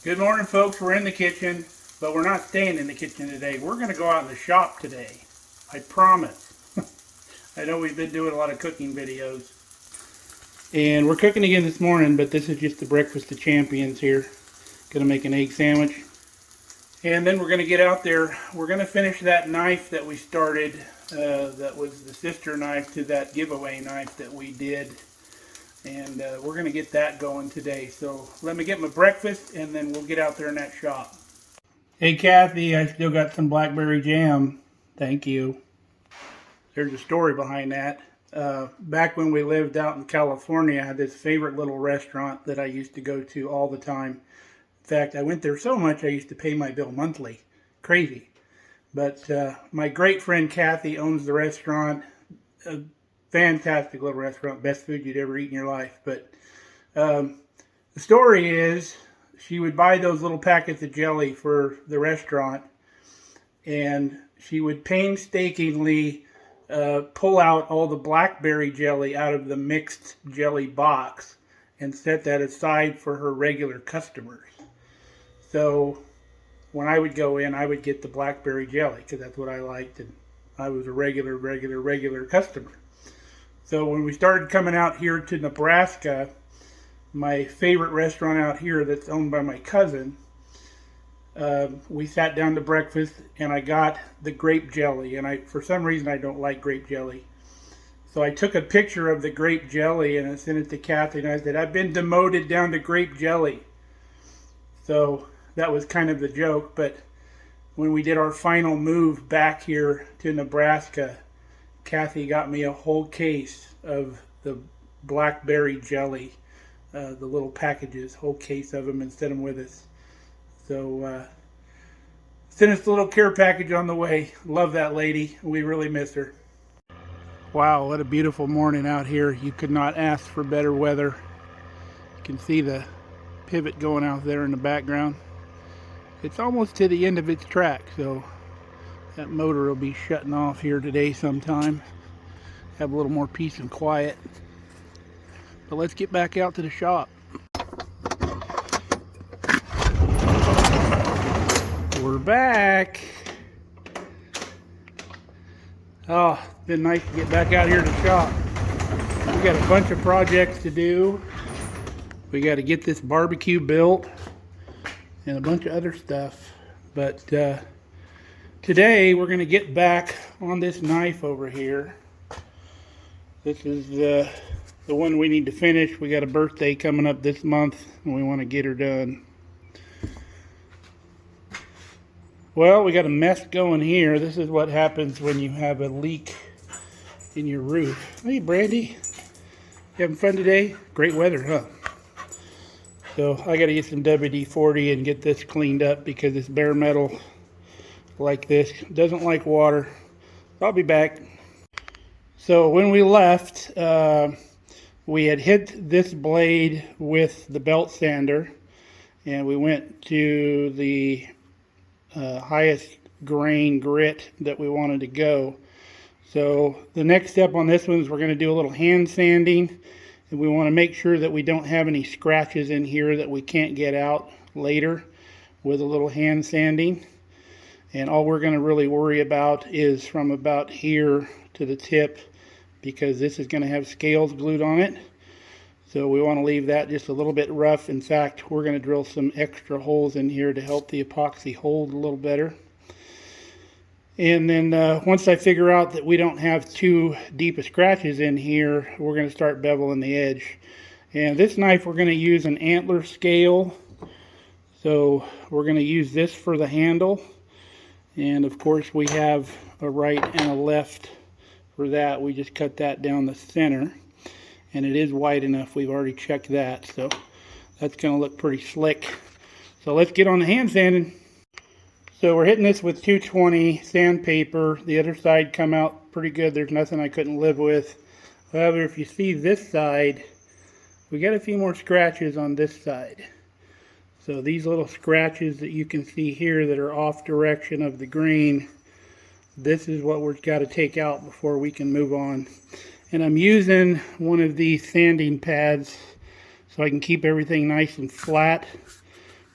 Good morning, folks. We're in the kitchen, but we're not staying in the kitchen today. We're going to go out in the shop today. I promise. I know we've been doing a lot of cooking videos. And we're cooking again this morning, but this is just the breakfast of champions here. Going to make an egg sandwich. And then we're going to get out there. We're going to finish that knife that we started. That was the sister knife to that giveaway knife that we did. And we're going to get that going today. So let me get my breakfast and then we'll get out there in that shop. Hey Kathy, I still got some blackberry jam. Thank you. There's a story behind that. Back when we lived out in California, I had this favorite little restaurant that I used to go to all the time. In fact, I went there so much I used to pay my bill monthly. Crazy. But my great friend Kathy owns the restaurant. Fantastic little restaurant, best food you'd ever eat in your life. But the story is she would buy those little packets of jelly for the restaurant, and she would painstakingly pull out all the blackberry jelly out of the mixed jelly box and set that aside for her regular customers. So when I would go in, I would get the blackberry jelly because that's what I liked, and I was a regular customer. So when we started coming out here to Nebraska, my favorite restaurant out here that's owned by my cousin, we sat down to breakfast and I got the grape jelly. And for some reason, I don't like grape jelly. So I took a picture of the grape jelly and I sent it to Kathy and I said, I've been demoted down to grape jelly. So that was kind of the joke. But when we did our final move back here to Nebraska, Kathy got me a whole case of the blackberry jelly, the little packages, whole case of them, and sent them with us. So sent us a little care package on the way. Love that lady. We really miss her. Wow, what a beautiful morning out here. You could not ask for better weather. You can see the pivot going out there in the background. It's almost to the end of its track, so that motor will be shutting off here today sometime. Have a little more peace and quiet. But let's get back out to the shop. We're back. Oh, it's been nice to get back out here to the shop. We got a bunch of projects to do. We got to get this barbecue built and a bunch of other stuff. But today we're going to get back on this knife over here. This is the one we need to finish. We got a birthday coming up this month and we want to get her done. Well, we got a mess going here. This is what happens when you have a leak in your roof. Hey Brandy, you having fun today? Great weather, huh? So I got to get some WD-40 and get this cleaned up because it's bare metal like this. Doesn't like water. I'll be back. So when we left, we had hit this blade with the belt sander, and we went to the highest grain grit that we wanted to go. So the next step on this one is we're going to do a little hand sanding, and we want to make sure that we don't have any scratches in here that we can't get out later with a little hand sanding. And all we're going to really worry about is from about here to the tip, because this is going to have scales glued on it. So we want to leave that just a little bit rough. In fact, we're going to drill some extra holes in here to help the epoxy hold a little better. And then once I figure out that we don't have too deep of scratches in here, we're going to start beveling the edge. And this knife, we're going to use an antler scale. So we're going to use this for the handle. And of course we have a right and a left for that. We just cut that down the center. And it is wide enough. We've already checked that. So that's going to look pretty slick. So let's get on the hand sanding. So we're hitting this with 220 sandpaper. The other side come out pretty good. There's nothing I couldn't live with. However, if you see this side, we got a few more scratches on this side. So these little scratches that you can see here that are off direction of the grain, this is what we've got to take out before we can move on. And I'm using one of these sanding pads so I can keep everything nice and flat.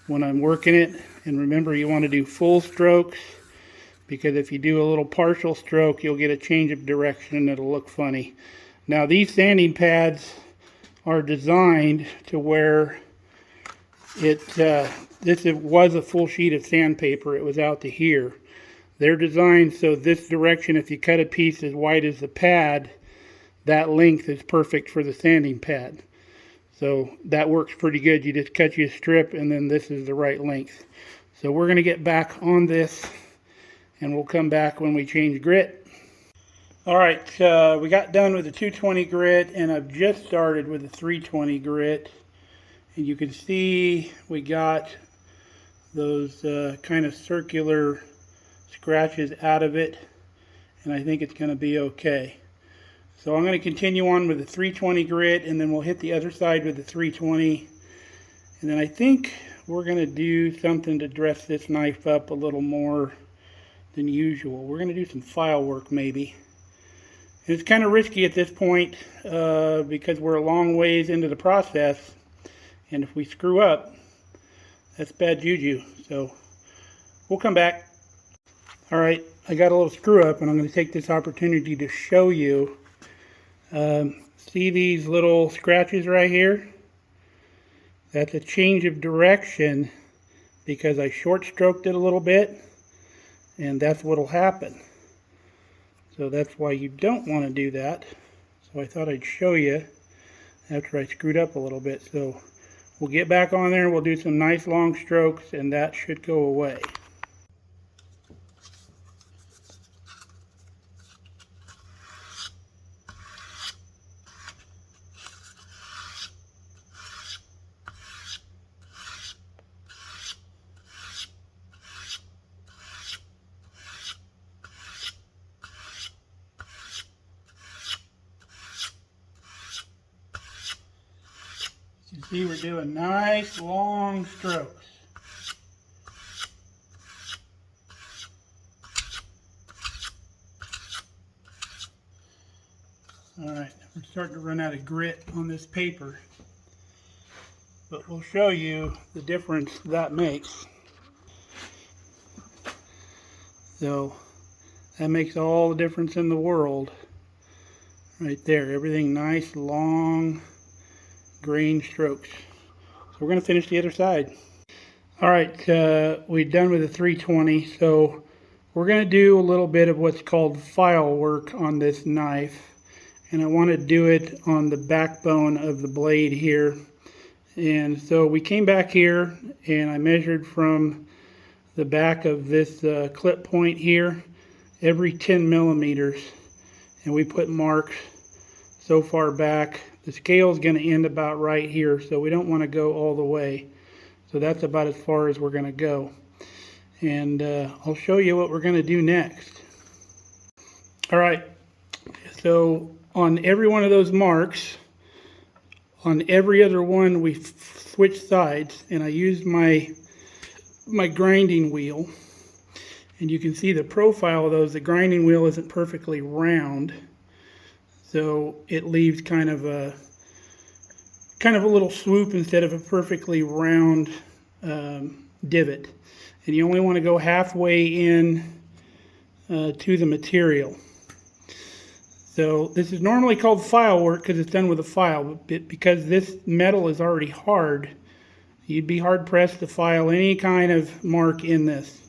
when I'm working it. And remember, you want to do full strokes, because if you do a little partial stroke, you'll get a change of direction and it'll look funny. Now, these sanding pads are designed to where this was a full sheet of sandpaper. It was out to here. They're designed so this direction, if you cut a piece as wide as the pad, that length is perfect for the sanding pad. So that works pretty good. You just cut you a strip and then this is the right length. So we're going to get back on this and we'll come back when we change grit. Alright, we got done with the 220 grit and I've just started with the 320 grit. And you can see we got those kind of circular scratches out of it, and I think it's going to be okay. So I'm going to continue on with the 320 grit, and then we'll hit the other side with the 320. And then I think we're going to do something to dress this knife up a little more than usual. We're going to do some file work maybe. And it's kind of risky at this point because we're a long ways into the process. And if we screw up, that's bad juju. So we'll come back. Alright, I got a little screw up and I'm going to take this opportunity to show you. See these little scratches right here? That's a change of direction because I short stroked it a little bit, and that's what will happen. So that's why you don't want to do that. So I thought I'd show you after I screwed up a little bit. So we'll get back on there and we'll do some nice long strokes and that should go away. You can see we're doing nice long strokes. Alright, we're starting to run out of grit on this paper, but we'll show you the difference that makes. So that makes all the difference in the world right there. Everything nice long grain strokes. So we're going to finish the other side. Alright, we're done with the 320, so we're going to do a little bit of what's called file work on this knife. And I want to do it on the backbone of the blade here. And so we came back here and I measured from the back of this clip point here every 10 millimeters. And we put marks so far back. The scale is going to end about right here, so we don't want to go all the way. So that's about as far as we're going to go. And I'll show you what we're going to do next. Alright, so on every one of those marks, on every other one we switched sides, and I used my grinding wheel. And you can see the profile of those. The grinding wheel isn't perfectly round, so it leaves kind of a little swoop instead of a perfectly round divot. And you only want to go halfway in to the material. So this is normally called file work because it's done with a file, but because this metal is already hard, you'd be hard pressed to file any kind of mark in this.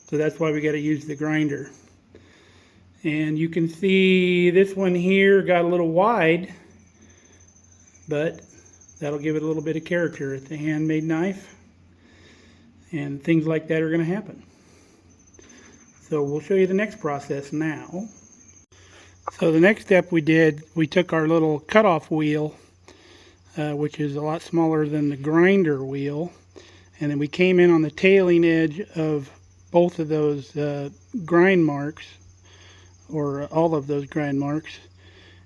So that's why we got to use the grinder. And you can see this one here got a little wide, but that'll give it a little bit of character. It's a handmade knife, and things like that are going to happen. So we'll show you the next process now. So the next step we did, we took our little cutoff wheel, which is a lot smaller than the grinder wheel, and then we came in on the tailing edge of both of those grind marks, or all of those grind marks,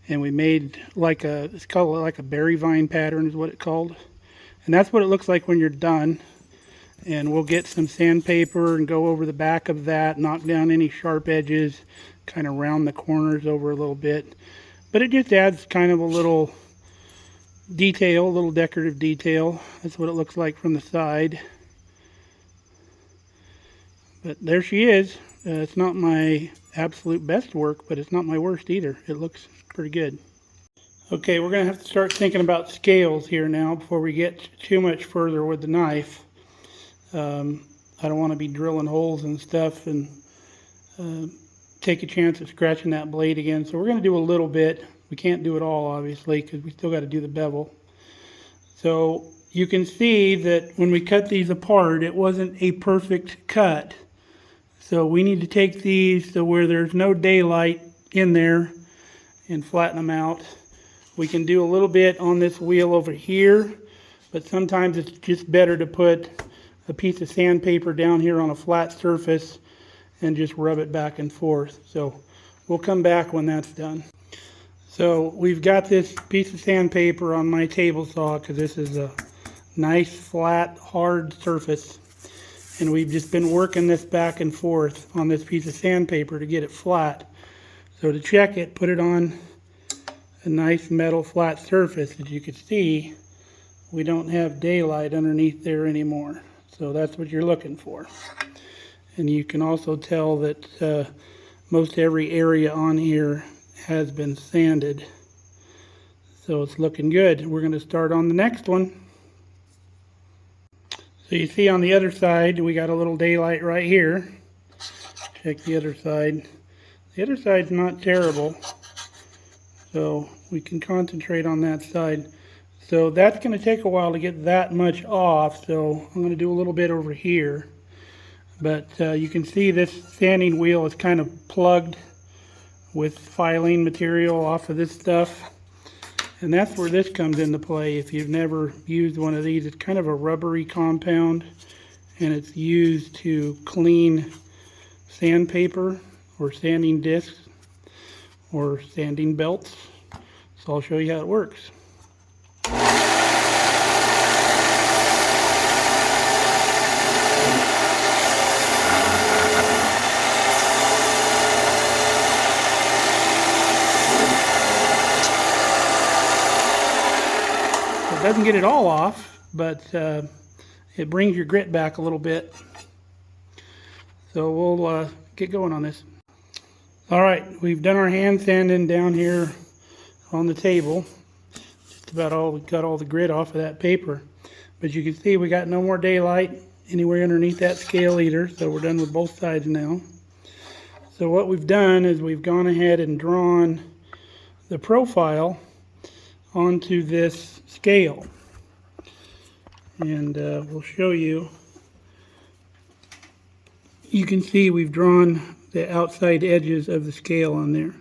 and we made like it's called like a berry vine pattern is what it's called. And that's what it looks like when you're done. And we'll get some sandpaper and go over the back of that, knock down any sharp edges, kind of round the corners over a little bit. But it just adds kind of a little detail, a little decorative detail. That's what it looks like from the side. But there she is. It's not my absolute best work, but it's not my worst either. It looks pretty good. Okay, we're going to have to start thinking about scales here now before we get too much further with the knife. I don't want to be drilling holes and stuff and take a chance at scratching that blade again. So we're going to do a little bit. We can't do it all, obviously, because we still got to do the bevel. So you can see that when we cut these apart, it wasn't a perfect cut. So we need to take these to where there's no daylight in there and flatten them out. We can do a little bit on this wheel over here, but sometimes it's just better to put a piece of sandpaper down here on a flat surface and just rub it back and forth. So we'll come back when that's done. So we've got this piece of sandpaper on my table saw because this is a nice flat hard surface, and we've just been working this back and forth on this piece of sandpaper to get it flat. So to check it, put it on a nice metal flat surface. As you can see, we don't have daylight underneath there anymore. So that's what you're looking for. And you can also tell that most every area on here has been sanded. So it's looking good. We're going to start on the next one. So you see on the other side, we got a little daylight right here. Check the other side. The other side's not terrible. So we can concentrate on that side. So that's going to take a while to get that much off. So I'm going to do a little bit over here. But you can see this sanding wheel is kind of plugged with filing material off of this stuff. And that's where this comes into play. If you've never used one of these, it's kind of a rubbery compound, and it's used to clean sandpaper or sanding discs or sanding belts. So I'll show you how it works. It doesn't get it all off, but it brings your grit back a little bit. So we'll get going on this. All right, we've done our hand sanding down here on the table. Just about all, we got all the grit off of that paper. But you can see we got no more daylight anywhere underneath that scale either, so we're done with both sides now. So what we've done is we've gone ahead and drawn the profile onto this scale. And we'll show you. You can see we've drawn the outside edges of the scale on there.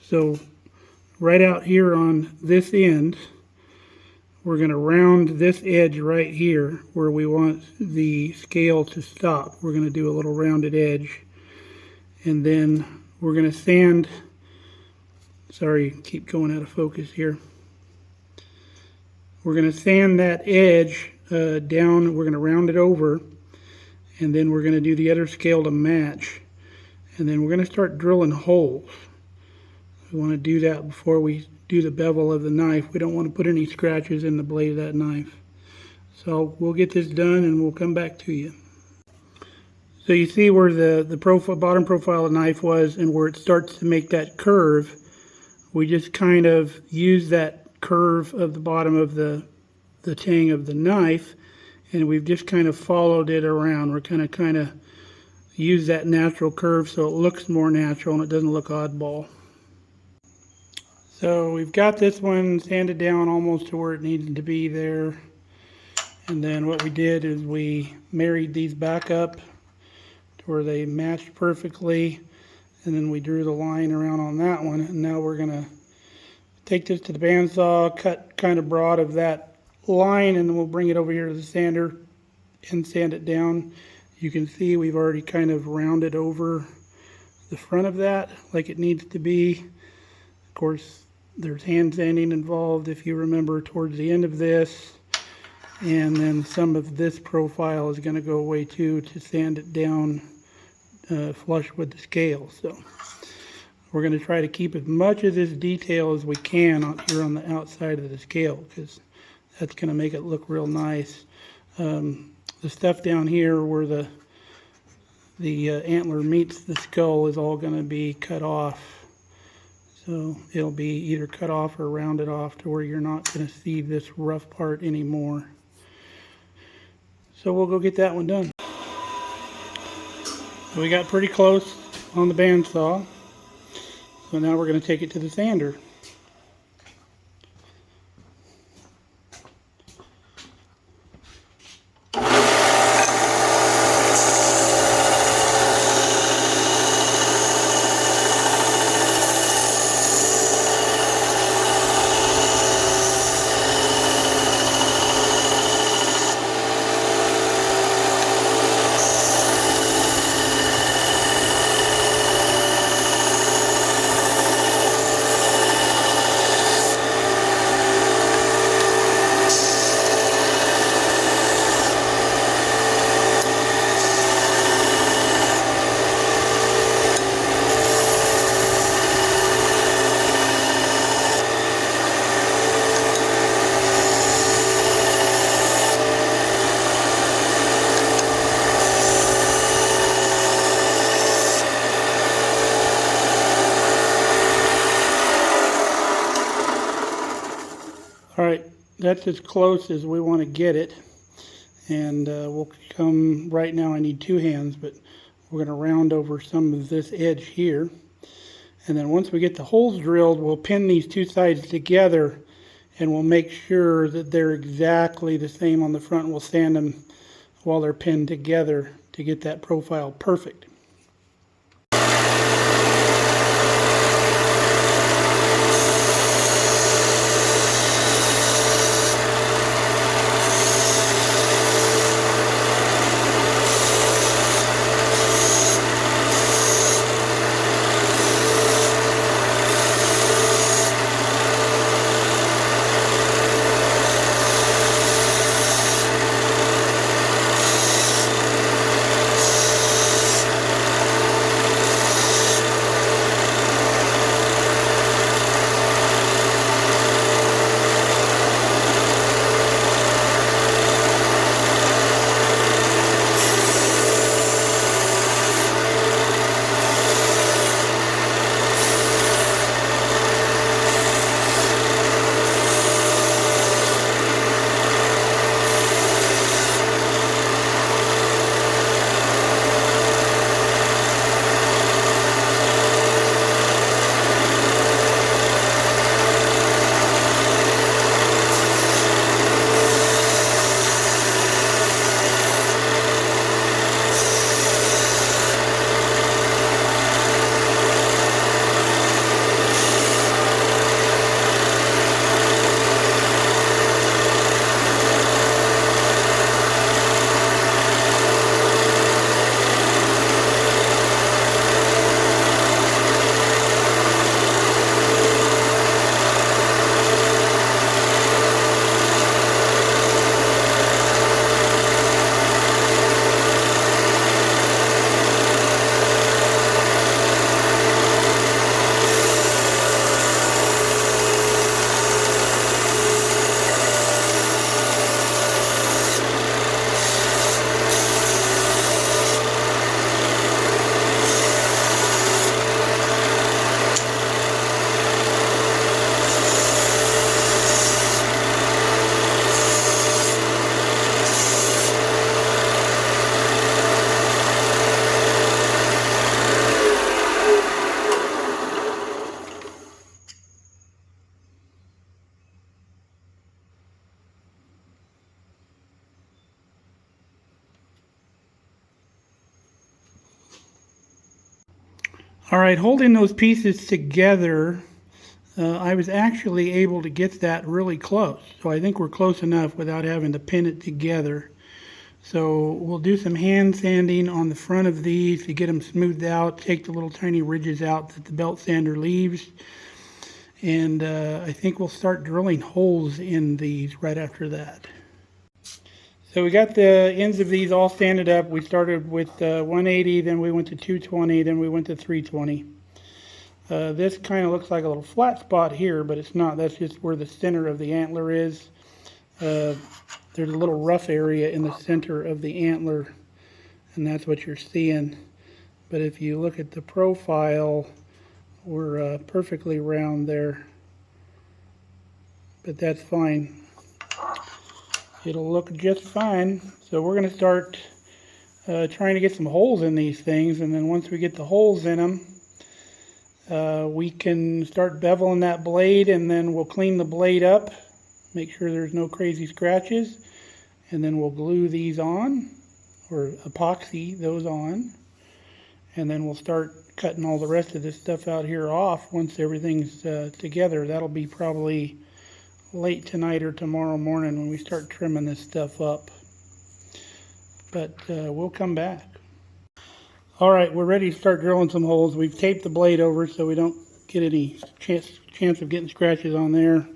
So right out here on this end, we're going to round this edge right here where we want the scale to stop. We're going to do a little rounded edge. And then we're going to sand, sorry, keep going out of focus here. We're going to sand that edge down, we're going to round it over, and then we're going to do the other scale to match. And then we're going to start drilling holes. We want to do that before we do the bevel of the knife. We don't want to put any scratches in the blade of that knife. So we'll get this done and we'll come back to you. So you see where the bottom profile of the knife was and where it starts to make that curve. We just kind of use that curve of the bottom of the tang of the knife, and we've just kind of followed it around. We're kind of use that natural curve so it looks more natural and it doesn't look oddball. So we've got this one sanded down almost to where it needed to be there. And then what we did is we married these back up to where they matched perfectly, and then we drew the line around on that one. And now we're going to take this to the bandsaw, cut kind of broad of that line, and then we'll bring it over here to the sander and sand it down. You can see we've already kind of rounded over the front of that like it needs to be. Of course, there's hand sanding involved, if you remember, towards the end of this. And then some of this profile is going to go away too to sand it down flush with the scale. So we're going to try to keep as much of this detail as we can out here on the outside of the scale, because that's going to make it look real nice. The stuff down here where the antler meets the skull is all going to be cut off. So it'll be either cut off or rounded off to where you're not going to see this rough part anymore. So we'll go get that one done. So we got pretty close on the bandsaw. So now we're going to take it to the sander. Alright, that's as close as we want to get it, and we'll come, right now I need 2 hands, but we're going to round over some of this edge here, and then once we get the holes drilled, we'll pin these 2 sides together, and we'll make sure that they're exactly the same on the front. We'll sand them while they're pinned together to get that profile perfect. Alright, holding those pieces together, I was actually able to get that really close. So I think we're close enough without having to pin it together. So we'll do some hand sanding on the front of these to get them smoothed out, take the little tiny ridges out that the belt sander leaves. And I think we'll start drilling holes in these right after that. So we got the ends of these all sanded up. We started with 180, then we went to 220, then we went to 320. This kind of looks like a little flat spot here, but it's not. That's just where the center of the antler is. There's a little rough area in the center of the antler, and that's what you're seeing. but if you look at the profile, we're perfectly round there. But that's fine. It'll look just fine. So we're going to start trying to get some holes in these things, and then once we get the holes in them, we can start beveling that blade, and then we'll clean the blade up, make sure there's no crazy scratches, and then we'll glue these on, or epoxy those on, and then we'll start cutting all the rest of this stuff out here off once everything's together. That'll be probably late tonight or tomorrow morning when we start trimming this stuff up. But we'll come back. Alright, we're ready to start drilling some holes. We've taped the blade over so we don't get any chance of getting scratches on there.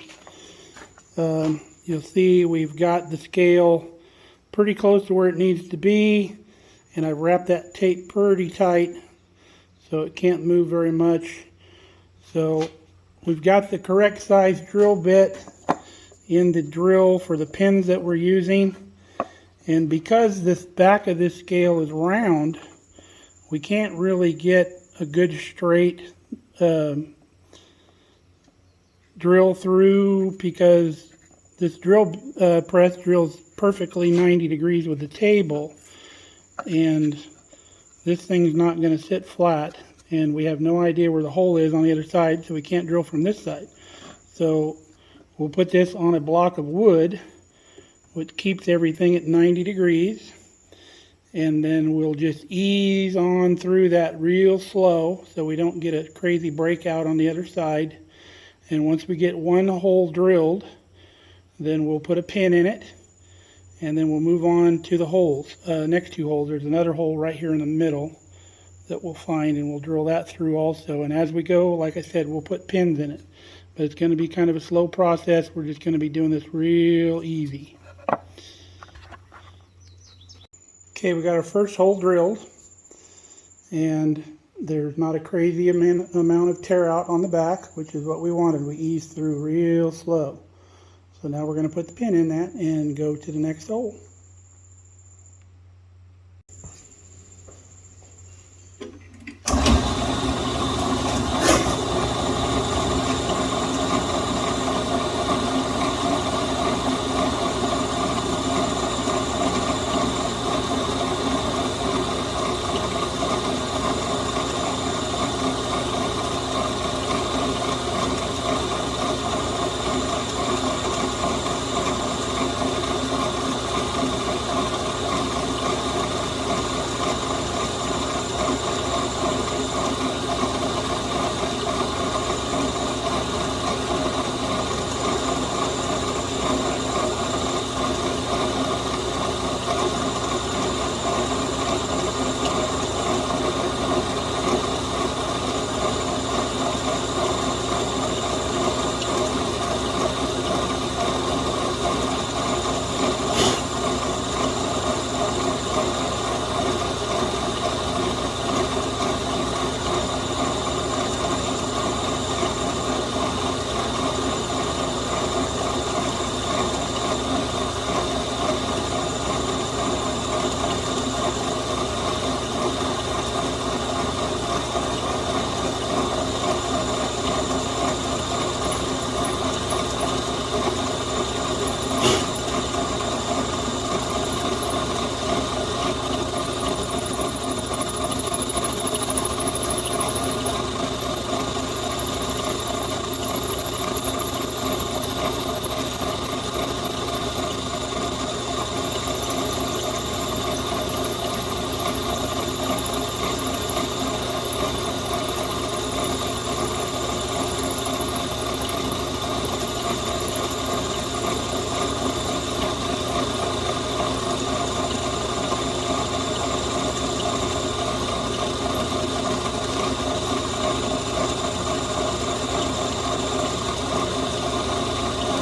You'll see we've got the scale pretty close to where it needs to be, and I wrapped that tape pretty tight so it can't move very much. So we've got the correct size drill bit in the drill for the pins that we're using, and because this back of this scale is round, we can't really get a good straight drill through, because this drill press drills perfectly 90 degrees with the table, and this thing's not going to sit flat, and we have no idea where the hole is on the other side, so we can't drill from this side. So we'll put this on a block of wood, which keeps everything at 90 degrees, and then we'll just ease on through that real slow so we don't get a crazy breakout on the other side. And once we get one hole drilled, then we'll put a pin in it, and then we'll move on to the holes. Next two holes, there's another hole right here in the middle that we'll find, and we'll drill that through also. And as we go, like I said, we'll put pins in it. But it's going to be kind of a slow process. We're just going to be doing this real easy. Okay, we got our first hole drilled, and there's not a crazy amount of tear out on the back, which is what we wanted. We eased through real slow. So now we're going to put the pin in that and go to the next hole.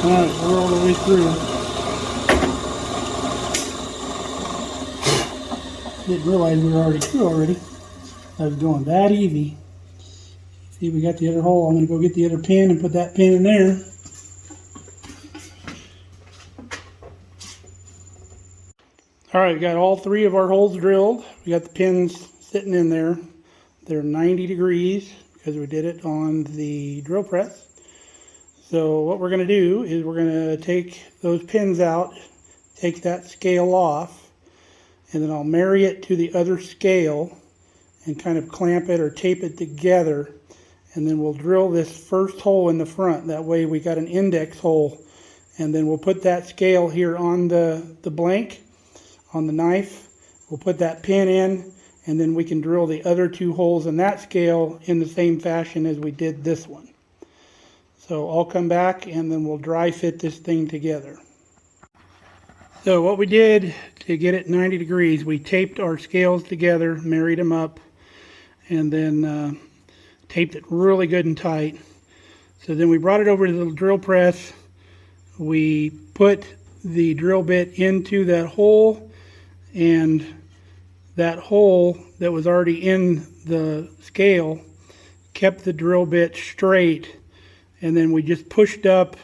Alright, we're all the way through. Didn't realize we were already through already. I was going that easy. See, we got the other hole. I'm going to go get the other pin and put that pin in there. Alright, we got all three of our holes drilled. We got the pins sitting in there. They're 90 degrees because we did it on the drill press. So what we're going to do is we're going to take those pins out, take that scale off, and then I'll marry it to the other scale and kind of clamp it or tape it together. And then we'll drill this first hole in the front. That way we got an index hole. And then we'll put that scale here on the blank, on the knife. We'll put that pin in, and then we can drill the other two holes in that scale in the same fashion as we did this one. So I'll come back and then we'll dry fit this thing together. So what we did to get it 90 degrees, we taped our scales together, married them up, and then taped it really good and tight. So then we brought it over to the drill press. We put the drill bit into that hole, and that hole that was already in the scale kept the drill bit straight. And then we just pushed up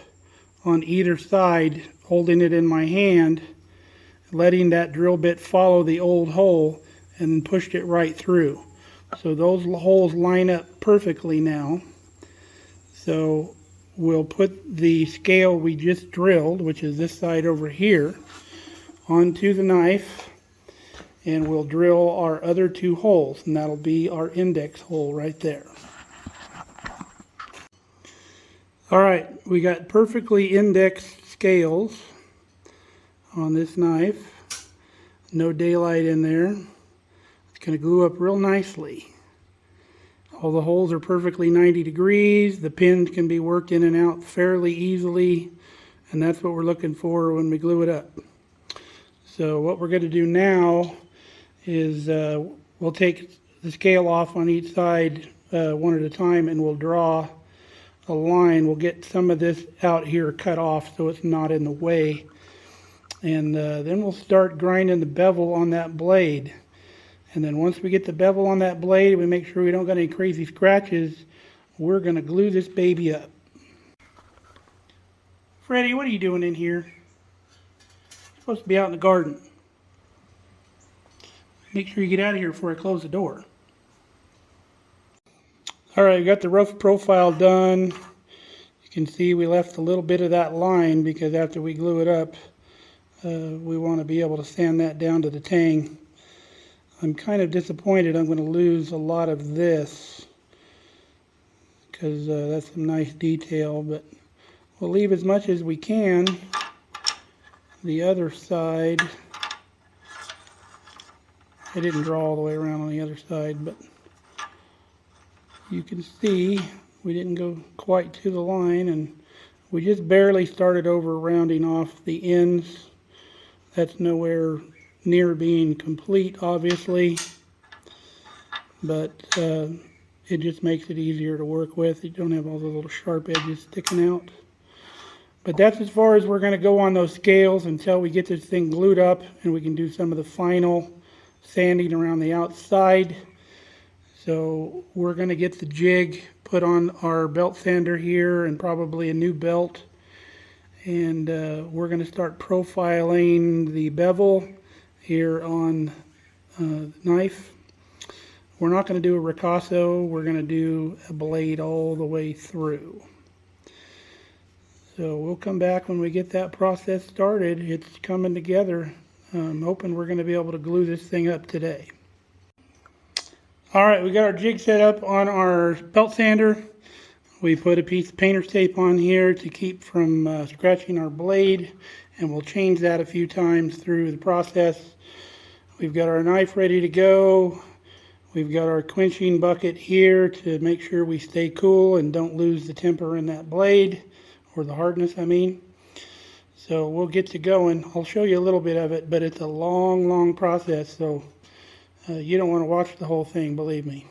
on either side, holding it in my hand, letting that drill bit follow the old hole, and then pushed it right through. So those holes line up perfectly now. So we'll put the scale we just drilled, which is this side over here, onto the knife, and we'll drill our other two holes, and that'll be our index hole right there. Alright, we got perfectly indexed scales on this knife. No daylight in there. It's going to glue up real nicely. All the holes are perfectly 90 degrees. The pins can be worked in and out fairly easily, and that's what we're looking for when we glue it up. So what we're going to do now is we'll take the scale off on each side one at a time, and we'll draw a line. We'll get some of this out here cut off so it's not in the way, and then we'll start grinding the bevel on that blade. And then once we get the bevel on that blade, we make sure we don't got any crazy scratches, we're going to glue this baby up. Freddie, what are you doing in here? You're supposed to be out in the garden. Make sure you get out of here before I close the door. Alright, we got the rough profile done. You can see we left a little bit of that line because after we glue it up, we want to be able to sand that down to the tang. I'm kind of disappointed I'm going to lose a lot of this because that's some nice detail, but we'll leave as much as we can. The other side, I didn't draw all the way around on the other side, but you can see we didn't go quite to the line, and we just barely started over rounding off the ends. That's nowhere near being complete, obviously, but it just makes it easier to work with. You don't have all the little sharp edges sticking out. But that's as far as we're going to go on those scales until we get this thing glued up and we can do some of the final sanding around the outside. So we're going to get the jig put on our belt sander here, and probably a new belt, and we're going to start profiling the bevel here on the knife. We're not going to do a ricasso, we're going to do a blade all the way through. So we'll come back when we get that process started. It's coming together. I'm hoping we're going to be able to glue this thing up today. Alright, we got our jig set up on our belt sander. We put a piece of painter's tape on here to keep from scratching our blade, and we'll change that a few times through the process. We've got our knife ready to go. We've got our quenching bucket here to make sure we stay cool and don't lose the temper in that blade, or the hardness, I mean. So we'll get to going. I'll show you a little bit of it, but it's a long process, so you don't want to watch the whole thing, believe me.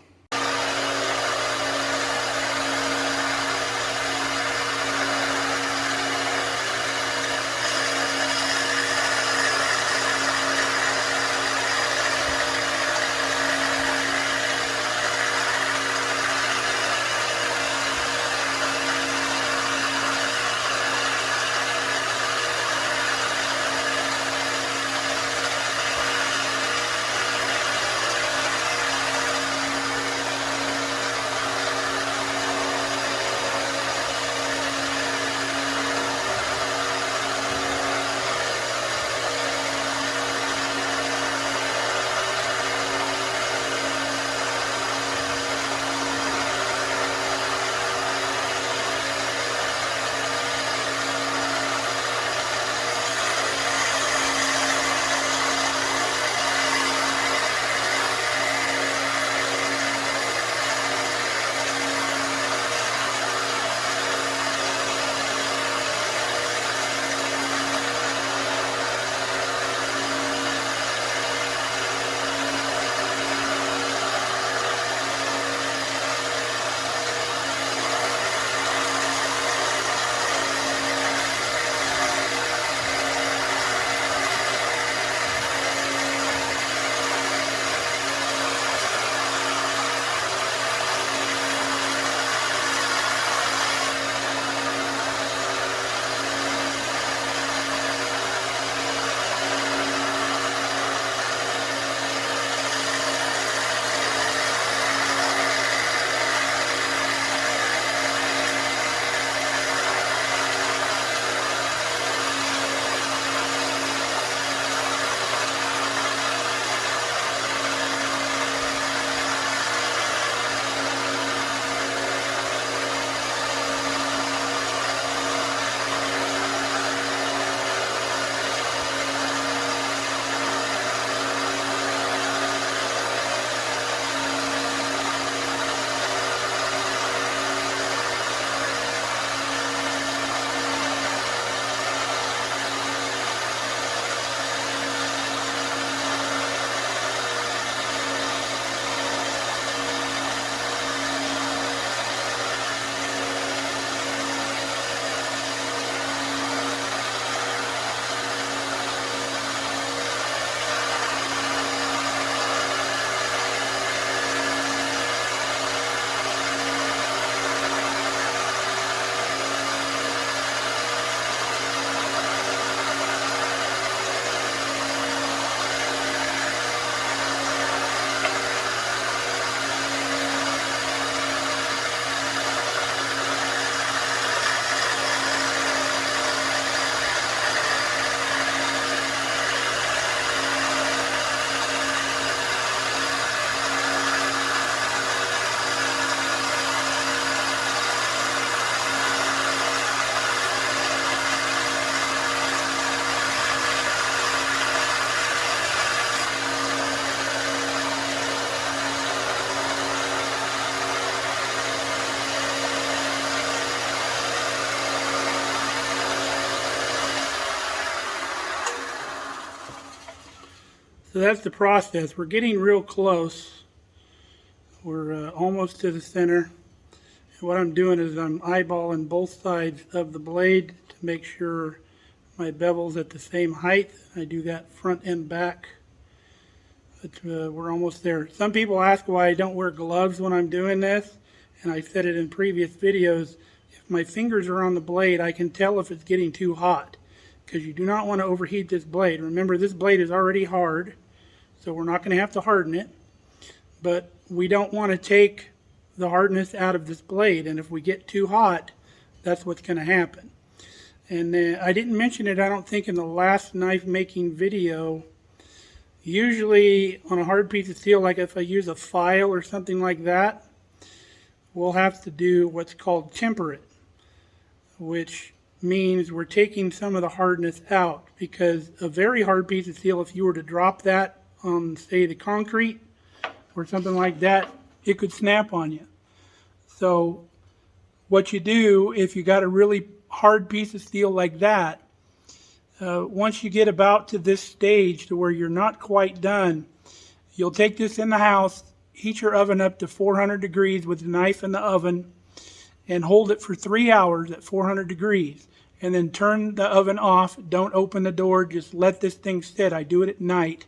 So that's the process. We're getting real close. We're almost to the center. And what I'm doing is I'm eyeballing both sides of the blade to make sure my bevel's at the same height. I do that front and back. But we're almost there. Some people ask why I don't wear gloves when I'm doing this. And I've said it in previous videos. If my fingers are on the blade, I can tell if it's getting too hot. Because you do not want to overheat this blade. Remember, this blade is already hard. So we're not going to have to harden it. But we don't want to take the hardness out of this blade. And if we get too hot, that's what's going to happen. And I didn't mention it, I don't think, in the last knife making video. Usually on a hard piece of steel, like if I use a file or something like that, we'll have to do what's called temper it, which means we're taking some of the hardness out, because a very hard piece of steel, if you were to drop that on, say, the concrete or something like that, it could snap on you. So what you do, if you got a really hard piece of steel like that, once you get about to this stage to where you're not quite done, you'll take this in the house, heat your oven up to 400 degrees with the knife in the oven, and hold it for 3 hours at 400 degrees. And then turn the oven off. Don't open the door. Just let this thing sit. I do it at night.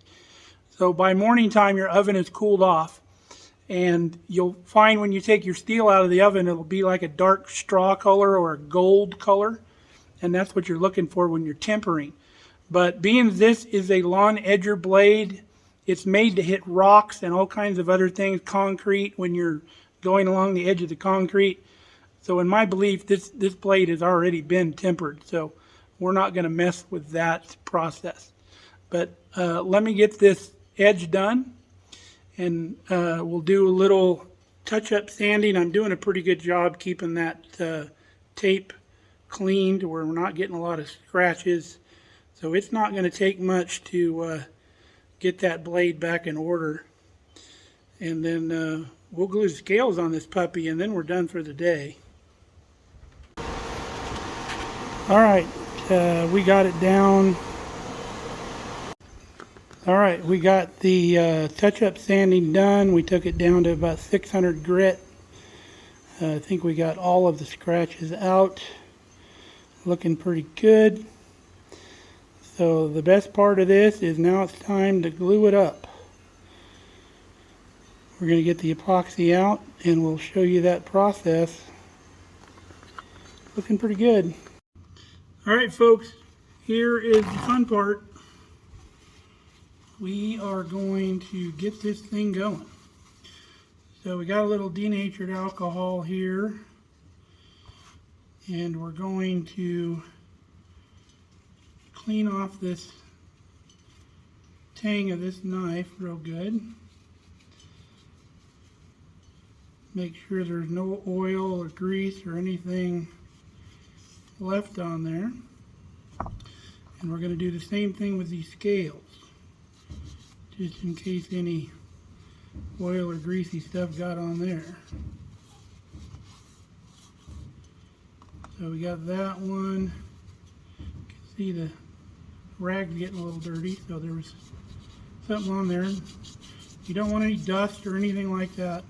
So by morning time, your oven is cooled off. And you'll find when you take your steel out of the oven, it'll be like a dark straw color or a gold color. And that's what you're looking for when you're tempering. But being this is a lawn edger blade, it's made to hit rocks and all kinds of other things, concrete, when you're going along the edge of the concrete. So in my belief, this blade has already been tempered. So we're not going to mess with that process. But let me get this edge done. And we'll do a little touch-up sanding. I'm doing a pretty good job keeping that tape clean to where we're not getting a lot of scratches. So it's not going to take much to get that blade back in order. And then we'll glue the scales on this puppy, and then we're done for the day. Alright, we got it down. Alright, we got the touch-up sanding done. We took it down to about 600 grit. I think we got all of the scratches out. Looking pretty good. So the best part of this is now it's time to glue it up. We're going to get the epoxy out and we'll show you that process. Looking pretty good. Alright folks, here is the fun part. We are going to get this thing going. So we got a little denatured alcohol here. And we're going to clean off this tang of this knife real good. Make sure there's no oil or grease or anything left on there. And we're going to do the same thing with these scales, just in case any oil or greasy stuff got on there. So we got that one. You can see the rag's getting a little dirty, so there was something on there. You don't want any dust or anything like that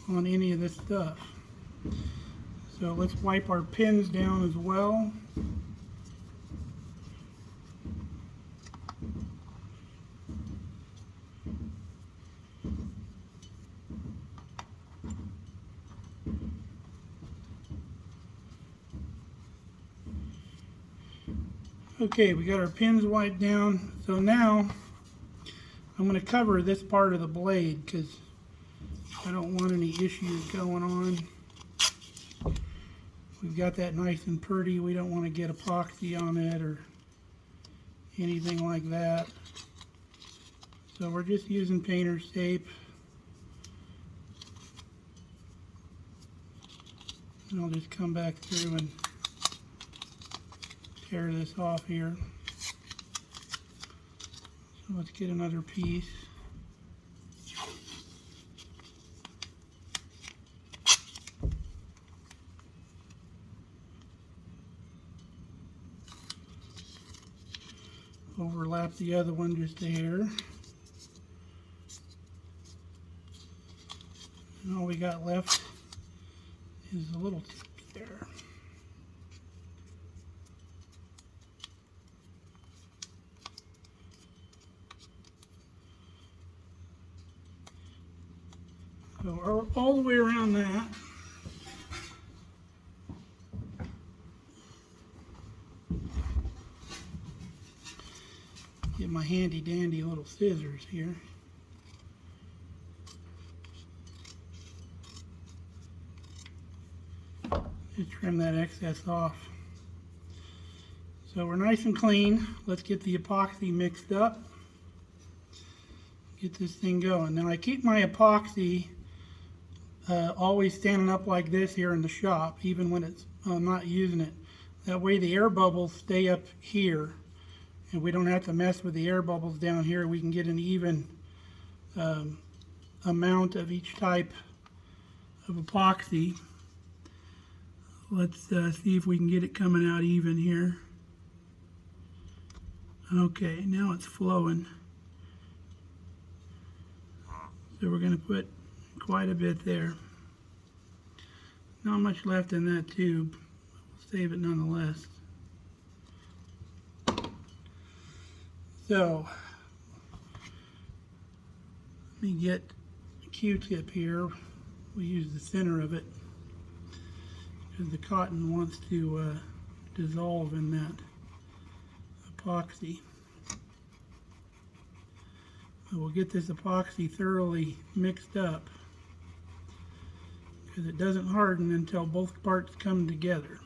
on any of this stuff. So let's wipe our pins down as well. Okay, we got our pins wiped down. So now I'm going to cover this part of the blade because I don't want any issues going on. We've got that nice and pretty. We don't want to get epoxy on it or anything like that. So we're just using painter's tape. And I'll just come back through and tear this off here. So let's get another piece. overlap the other one just a hair. And all we got left is a little tip there. So all the way around that. Get my handy dandy little scissors here. Just trim that excess off. So we're nice and clean. Let's get the epoxy mixed up. Get this thing going. Now I keep my epoxy always standing up like this here in the shop, even when I'm not using it. That way the air bubbles stay up here, and we don't have to mess with the air bubbles down here. We can get an even amount of each type of epoxy. Let's see if we can get it coming out even here. Okay, now it's flowing. So we're going to put quite a bit there. Not much left in that tube. We'll save it nonetheless. So, let me get a Q-tip here. We use the center of it because the cotton wants to dissolve in that epoxy. But we'll get this epoxy thoroughly mixed up because it doesn't harden until both parts come together.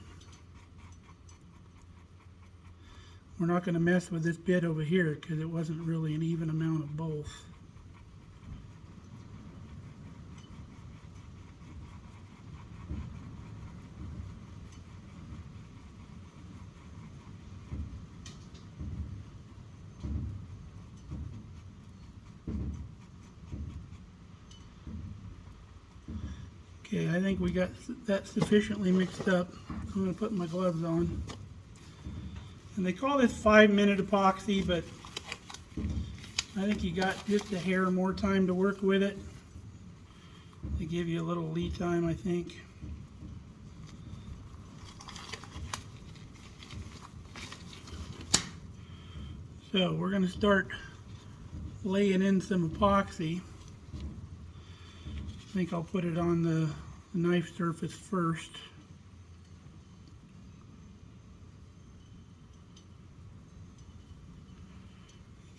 We're not going to mess with this bit over here because it wasn't really an even amount of both. Okay, I think we got that sufficiently mixed up. I'm going to put my gloves on. And they call this 5-minute epoxy, but I think you got just a hair more time to work with it. They give you a little lead time, I think. So we're going to start laying in some epoxy. I think I'll put it on the knife surface first.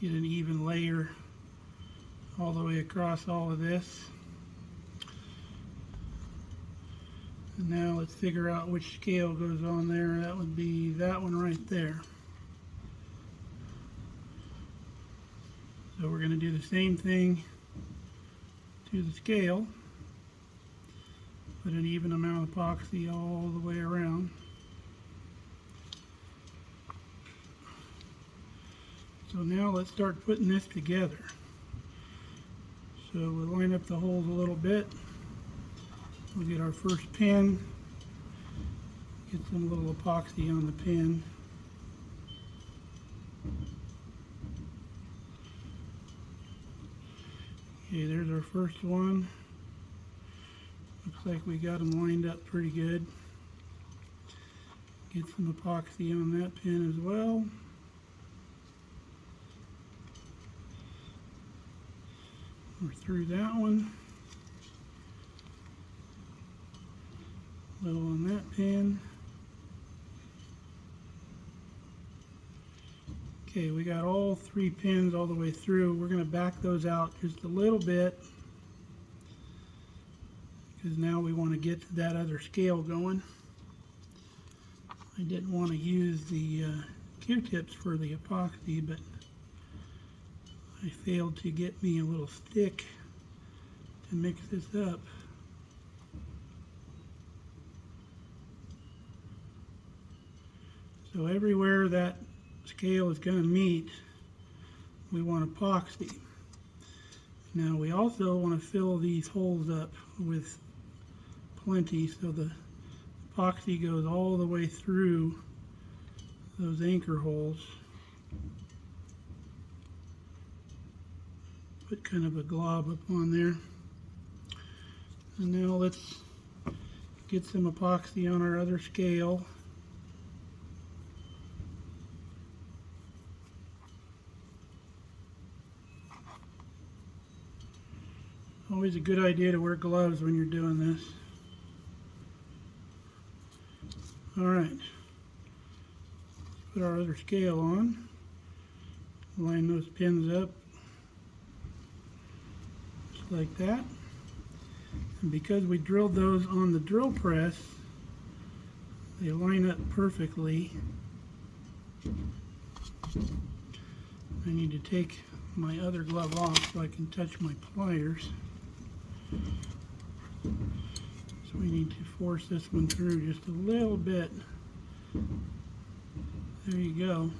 Get an even layer all the way across all of this. And now let's figure out which scale goes on there. That would be that one right there. So we're going to do the same thing to the scale. Put an even amount of epoxy all the way around. So now let's start putting this together. So we'll line up the holes a little bit. We'll get our first pin. Get some little epoxy on the pin. Okay, there's our first one. Looks like we got them lined up pretty good. Get some epoxy on that pin as well. We're through that one. A little on that pin. Okay, we got all 3 pins all the way through. We're going to back those out just a little bit because now we want to get to that other scale going. I didn't want to use the Q-tips for the epoxy, but I failed to get me a little stick to mix this up. So everywhere that scale is going to meet, we want epoxy. Now we also want to fill these holes up with plenty so the epoxy goes all the way through those anchor holes. put kind of a glob up on there. And now let's get some epoxy on our other scale. Always a good idea to wear gloves when you're doing this. Alright, put our other scale on, line those pins up just like that. And because we drilled those on the drill press, they line up perfectly. I need to take my other glove off so I can touch my pliers. So we need to force this one through just a little bit. There you go.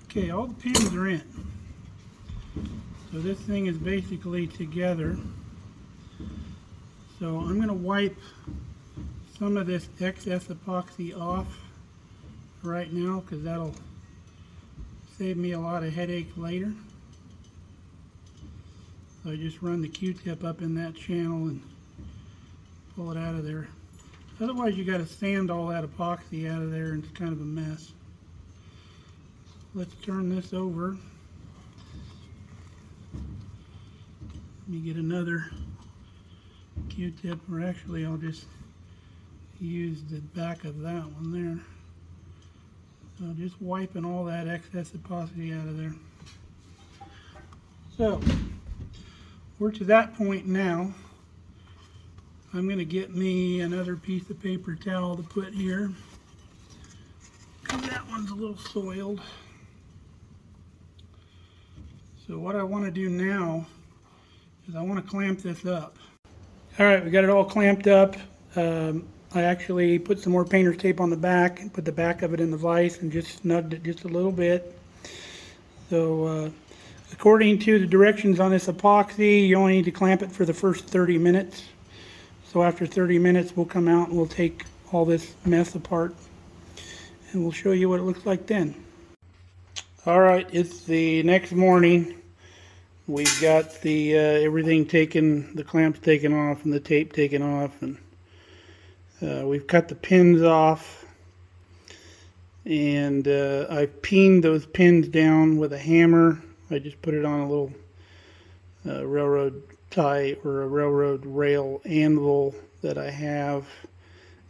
Okay, all the pins are in. So this thing is basically together. So I'm going to wipe some of this excess epoxy off right now because that'll save me a lot of headache later. So I just run the Q-tip up in that channel and pull it out of there. Otherwise you got to sand all that epoxy out of there and it's kind of a mess. Let's turn this over. Let me get another Q-tip, or actually I'll just use the back of that one there. So just wiping all that excess epoxy out of there. So we're to that point now. I'm going to get me another piece of paper towel to put here, because that one's a little soiled. So what I want to do now is I want to clamp this up. Alright, we got it all clamped up. I actually put some more painter's tape on the back and put the back of it in the vise and just snugged it just a little bit. So according to the directions on this epoxy, you only need to clamp it for the first 30 minutes. So after 30 minutes we'll come out and we'll take all this mess apart and we'll show you what it looks like then. Alright, it's the next morning. We've got the everything taken, the clamps taken off and the tape taken off, and we've cut the pins off, and I peened those pins down with a hammer. I just put it on a little railroad tie or a railroad rail anvil that I have,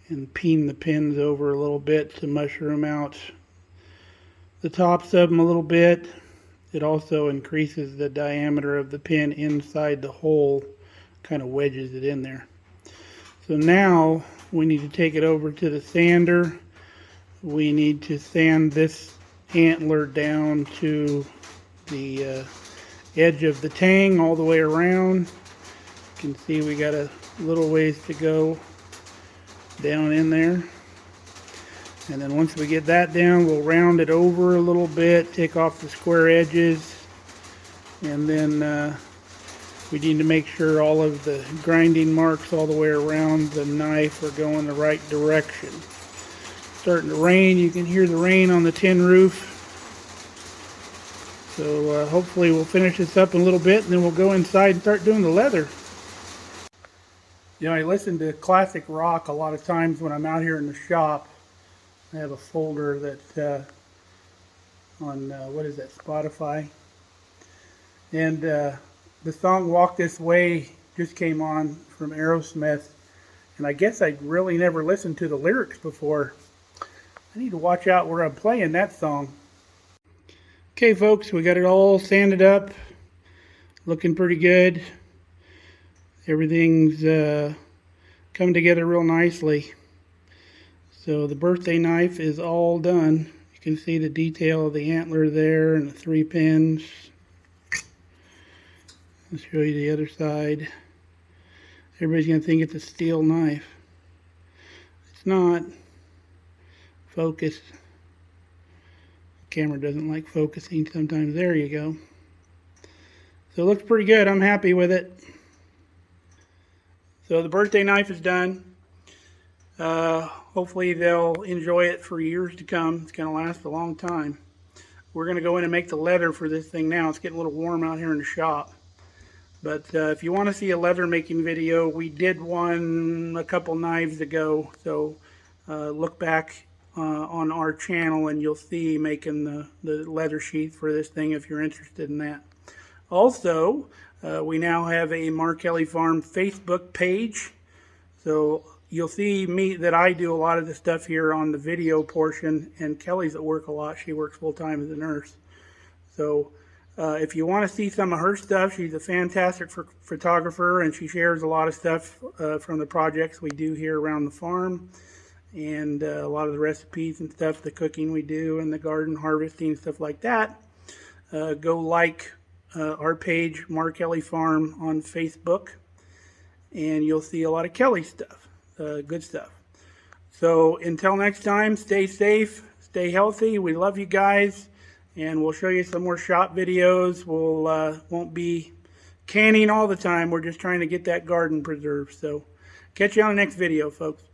and peened the pins over a little bit to mushroom out the tops of them a little bit. It also increases the diameter of the pin inside the hole, kind of wedges it in there. So now we need to take it over to the sander. We need to sand this antler down to the edge of the tang all the way around. You can see we got a little ways to go down in there. And then once we get that down, we'll round it over a little bit, take off the square edges, and then we need to make sure all of the grinding marks all the way around the knife are going the right direction. It's starting to rain. You can hear the rain on the tin roof. So hopefully we'll finish this up in a little bit, and then we'll go inside and start doing the leather. You know, I listen to classic rock a lot of times when I'm out here in the shop. I have a folder that on what is that, Spotify, and the song Walk This Way just came on from Aerosmith, and I guess I'd really never listened to the lyrics before. I need to watch out where I'm playing that song. Okay folks, we got it all sanded up, looking pretty good. Everything's come together real nicely. So the birthday knife is all done. You can see the detail of the antler there and the 3 pins. I'll show you the other side. Everybody's going to think it's a steel knife. It's not. Focus. Camera doesn't like focusing sometimes. There you go. So it looks pretty good. I'm happy with it. So the birthday knife is done. Hopefully they'll enjoy it for years to come. It's going to last a long time. we're going to go in and make the leather for this thing now. It's getting a little warm out here in the shop. But if you want to see a leather making video, we did one a couple knives ago. So look back on our channel and you'll see making the leather sheath for this thing if you're interested in that. Also, we now have a Mark Kelly Farm Facebook page. So you'll see me that I do a lot of the stuff here on the video portion, and Kelly's at work a lot. She works full time as a nurse. So if you want to see some of her stuff, she's a fantastic photographer, and she shares a lot of stuff from the projects we do here around the farm, and a lot of the recipes and stuff, the cooking we do, and the garden harvesting, stuff like that. Go like our page, Mark Kelly Farm, on Facebook, and you'll see a lot of Kelly stuff, good stuff. So until next time, stay safe, stay healthy. We love you guys, and we'll show you some more shop videos. We'll won't be canning all the time. We're just trying to get that garden preserved. So catch you on the next video, folks.